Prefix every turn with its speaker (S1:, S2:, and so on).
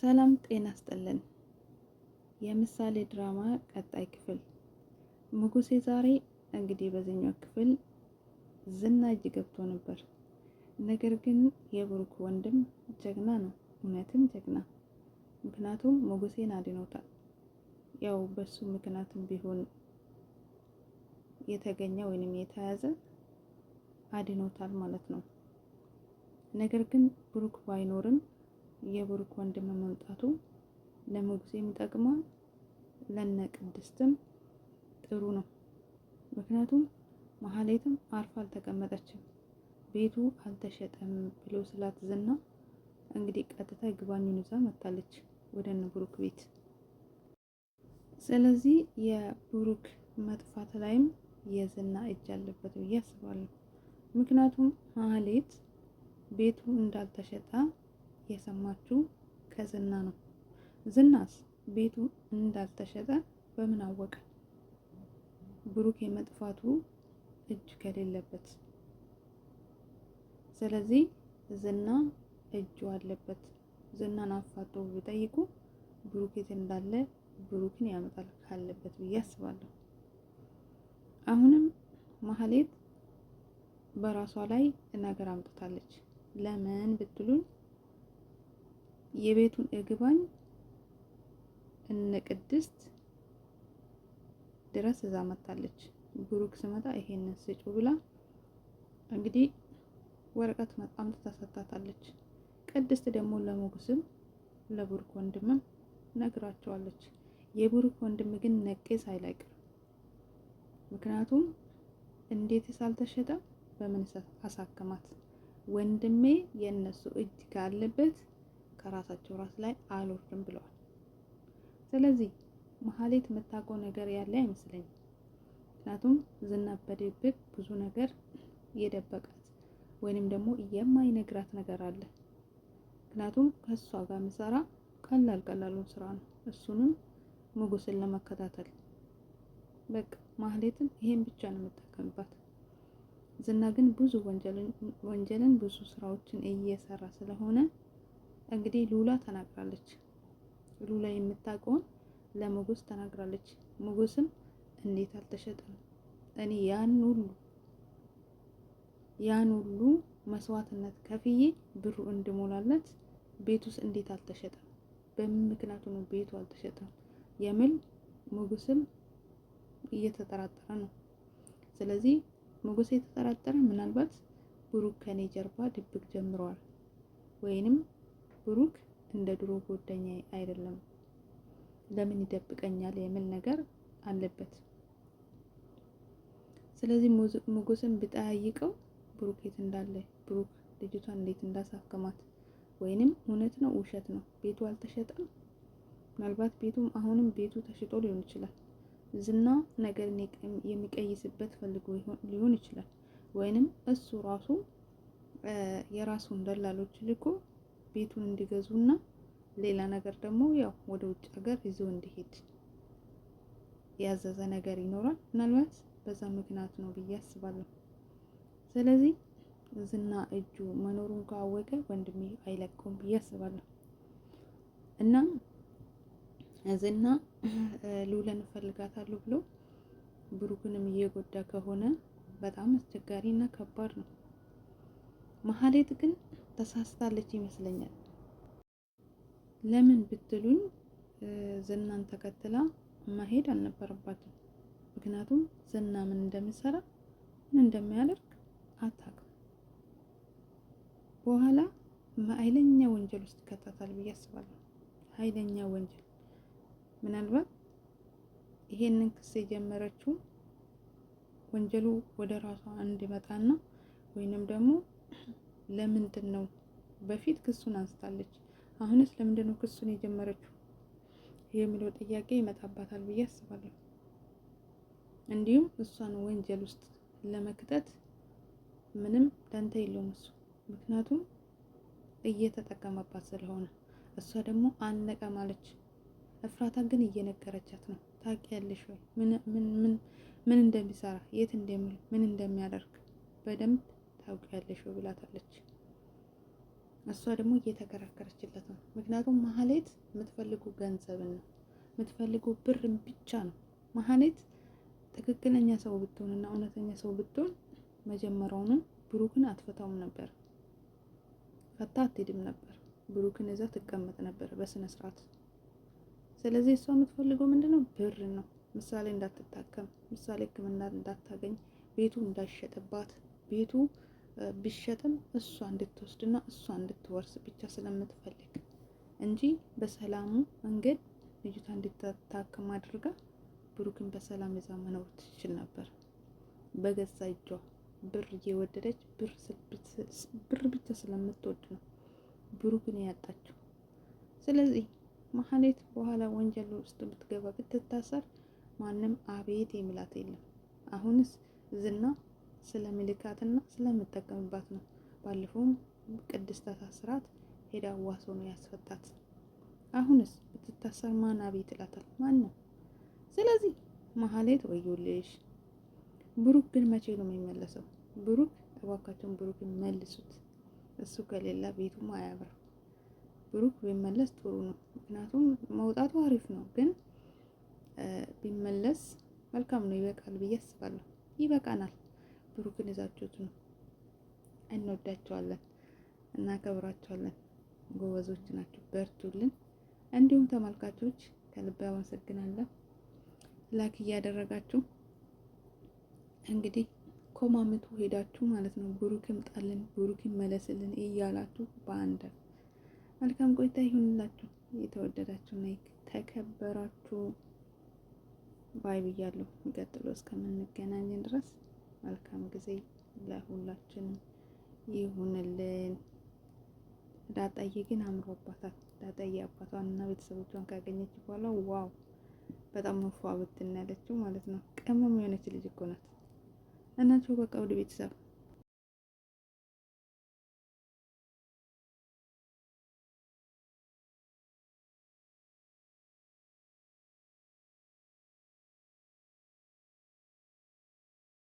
S1: ሰላም ጤና ይስጥልን። የምሳሌ ድራማ ቀጣይ ክፍል። ንጉሴ ዛሬ እንግዲህ በዚህኛው ክፍል ዝና እጅ ገብቶ ነበር። ነገር ግን የብሩክ ወንድም ጀግና ነው፣ እውነትም ጀግና። ምክንያቱም ንጉሴን አድኖታል። ያው በሱ ምክንያትም ቢሆን የተገኘ ወይንም የተያዘ አድኖታል ማለት ነው። ነገር ግን ብሩክ ባይኖርም የብሩክ ወንድም መምጣቱ ለንጉሴም ጠቅሟል፣ ለነ ቅድስትም ጥሩ ነው። ምክንያቱም መሀሌትም አርፋ አልተቀመጠችም። ቤቱ አልተሸጠም ብሎ ስላት ዝና እንግዲህ ቀጥታ ይግባኙን ይዛ መጣለች ወደ እነ ብሩክ ቤት። ስለዚህ የብሩክ መጥፋት ላይም የዝና እጅ አለበት ብዬ አስባለሁ። ምክንያቱም መሀሌት ቤቱ እንዳልተሸጠ የሰማችው ከዝና ነው። ዝናስ ቤቱ እንዳልተሸጠ በምን አወቀ? ብሩክ የመጥፋቱ እጅ ከሌለበት። ስለዚህ ዝና እጁ አለበት። ዝናን አፋቶ ቢጠይቁ ብሩክ የት እንዳለ ብሩክን ያመጣል ካለበት ብዬ አስባለሁ። አሁንም መሀሌት በራሷ ላይ ነገር አምጥታለች። ለምን ብትሉኝ የቤቱን እግባኝ እነ ቅድስት ድረስ እዛ መጣለች። ብሩክ ስመጣ ይሄንን ስጩ ብላ እንግዲህ ወረቀት አምጥታ ሰጥታታለች። ቅድስት ደግሞ ለሞገስም ለብሩክ ወንድምም ነግራቸዋለች። የብሩክ ወንድም ግን ነቄ ሳይላይቀር። ምክንያቱም እንዴት ሳልተሸጠ በምን አሳከማት? ወንድሜ የእነሱ እጅ ካለበት ከራሳቸው ራስ ላይ አልወርድም ብለዋል። ስለዚህ መሀሌት የምታውቀው ነገር ያለ አይመስለኝም። ምክንያቱም ዝና በድብቅ ብዙ ነገር የደበቃት ወይንም ደግሞ የማይነግራት ነገር አለ። ምክንያቱም ከሷ ጋር ምሰራ ቀላሉን ስራ ነው፣ እሱንም ንጉስን ለመከታተል በቃ መሀሌትን ይሄን ብቻ ነው የምጠቀምባት። ዝና ግን ብዙ ወንጀልን ብዙ ስራዎችን እየሰራ ስለሆነ እንግዲህ ሉላ ተናግራለች። ሉላ የምታውቀውን ለሞገስ ተናግራለች። ሞገስም እንዴት አልተሸጠም? እኔ ያን ሁሉ መስዋዕትነት ከፍዬ ብሩ እንድሞላለት ቤቱስ እንዴት አልተሸጠም? በምን ምክንያቱ ነው ቤቱ አልተሸጠም? የሚል ሞገስም እየተጠራጠረ ነው። ስለዚህ ሞገስ የተጠራጠረ ምናልባት ብሩክ ከኔ ጀርባ ድብቅ ጀምረዋል ወይንም ብሩክ እንደ ድሮ ጓደኛ አይደለም፣ ለምን ይደብቀኛል የሚል ነገር አለበት። ስለዚህ ሞገስን ብጠያይቀው ብሩክ የት እንዳለ፣ ብሩክ ልጅቷን እንዴት እንዳሳከማት ወይንም እውነት ነው ውሸት ነው ቤቱ አልተሸጠም፣ ምናልባት ቤቱም አሁንም ቤቱ ተሽጦ ሊሆን ይችላል። ዝና ነገር የሚቀይስበት ፈልጎ ሊሆን ይችላል። ወይንም እሱ ራሱ የራሱን ደላሎች ልኮ ቤቱን እንዲገዙና ሌላ ነገር ደግሞ ያው ወደ ውጭ ሀገር ይዞ እንዲሄድ ያዘዘ ነገር ይኖራል። ምናልባት በዛ ምክንያት ነው ብዬ አስባለሁ። ስለዚህ ዝና እጁ መኖሩን ካወቀ ወንድሜ አይለቀውም ብዬ አስባለሁ። እና ዝና ሉላን እፈልጋታለሁ ብሎ ብሩክንም እየጎዳ ከሆነ በጣም አስቸጋሪ እና ከባድ ነው። መሀሌት ግን ተሳስታለች ይመስለኛል። ለምን ብትሉኝ ዝናን ተከትላ መሄድ አልነበረባትም። ምክንያቱም ዝና ምን እንደሚሰራ ምን እንደሚያደርግ አታውቅም። በኋላ ኃይለኛ ወንጀል ውስጥ ይከታታል ብዬ አስባለሁ። ኃይለኛ ወንጀል ምናልባት ይሄንን ክስ የጀመረችው ወንጀሉ ወደ ራሷ እንዲመጣና ወይንም ደግሞ ለምንድን ነው በፊት ክሱን አንስታለች፣ አሁንስ ለምንድን ነው ክሱን የጀመረችው የሚለው ጥያቄ ይመጣባታል ብዬ አስባለሁ። እንዲሁም እሷን ወንጀል ውስጥ ለመክተት ምንም ደንታ የለውም እሱ፣ ምክንያቱም እየተጠቀመባት ስለሆነ። እሷ ደግሞ አልነቀም አለች። እፍራታ ግን እየነገረቻት ነው። ታውቂያለሽ ወይ ምን እንደሚሰራ፣ የት እንደሚል፣ ምን እንደሚያደርግ በደንብ ታውቂያለሽ ወይ ብላታለች። እሷ ደግሞ እየተከራከረችለት ነው። ምክንያቱም ማህሌት የምትፈልገው ገንዘብን ነው የምትፈልገው ብርን ብቻ ነው። ማህሌት ትክክለኛ ሰው ብትሆን እና እውነተኛ ሰው ብትሆን መጀመሪያውንም ብሩክን አትፈታውም ነበር፣ ፈታ አትሄድም ነበር። ብሩክን እዛ ትቀመጥ ነበር በስነ ስርዓት። ስለዚህ እሷ የምትፈልገው ምንድነው? ብር ነው። ምሳሌ እንዳትታከም፣ ምሳሌ ሕክምና እንዳታገኝ፣ ቤቱ እንዳይሸጥባት፣ ቤቱ ቢሸጥም እሷ እንድትወስድና እሷ እንድትወርስ ብቻ ስለምትፈልግ እንጂ በሰላሙ መንገድ ልጅቷ እንድትታከም አድርጋ ብሩክን በሰላም ይዛ መኖር ትችል ነበር። በገዛ እጇ ብር እየወደደች ብር ብቻ ስለምትወድ ነው ብሩክን ያጣችው። ስለዚህ ማህሌት በኋላ ወንጀል ውስጥ ብትገባ ብትታሰር ማንም አቤት የሚላት የለም። አሁንስ ዝና ስለሚልካትና ስለምጠቀምባት ነው። ባለፈውም ቅድስት ታስራት ሄዳ ዋሶ ነው ያስፈታት። አሁንስ ብትታሰር ማን አቤት ይላታል? ማን ነው? ስለዚህ ማህሌት ወዮልሽ። ብሩክ ግን መቼ ነው የሚመለሰው? ብሩክ እባካቸውን ብሩክን መልሱት። እሱ ከሌላ ቤቱም አያብራ። ብሩክ ቢመለስ ጥሩ ነው። ምክንያቱም መውጣቱ አሪፍ ነው፣ ግን ቢመለስ መልካም ነው። ይበቃል ብዬ አስባለሁ። ይበቃናል። ብሩክን ይዛችሁት ነው። እንወዳቸዋለን፣ እናከብራቸዋለን። ጎበዞች ናቸው። በርቱልን። እንዲሁም ተመልካቾች ከልብ አመሰግናለሁ። ላይክ እያደረጋችሁ እንግዲህ ኮማምቱ ሄዳችሁ ማለት ነው። ብሩክም ጣልን፣ ብሩክም መለስልን እያላችሁ በአንድ መልካም ቆይታ ይሁንላችሁ። የተወደዳችሁና ተከበራችሁ ባይ ብያለሁ። የሚቀጥለው እስከምንገናኝ ድረስ መልካም ጊዜ ለሁላችንም ይሁንልን። ዳጣዬ ግን አምሮባታል። ዳጣዬ አባቷን እና ቤተሰቦቿን ካገኘች በኋላ ዋው በጣም መፏ ብትን ያለችው ማለት ነው። ቅመም የሆነች ልጅ እኮ ናት። እናቸው በቃ ወደ ቤተሰብ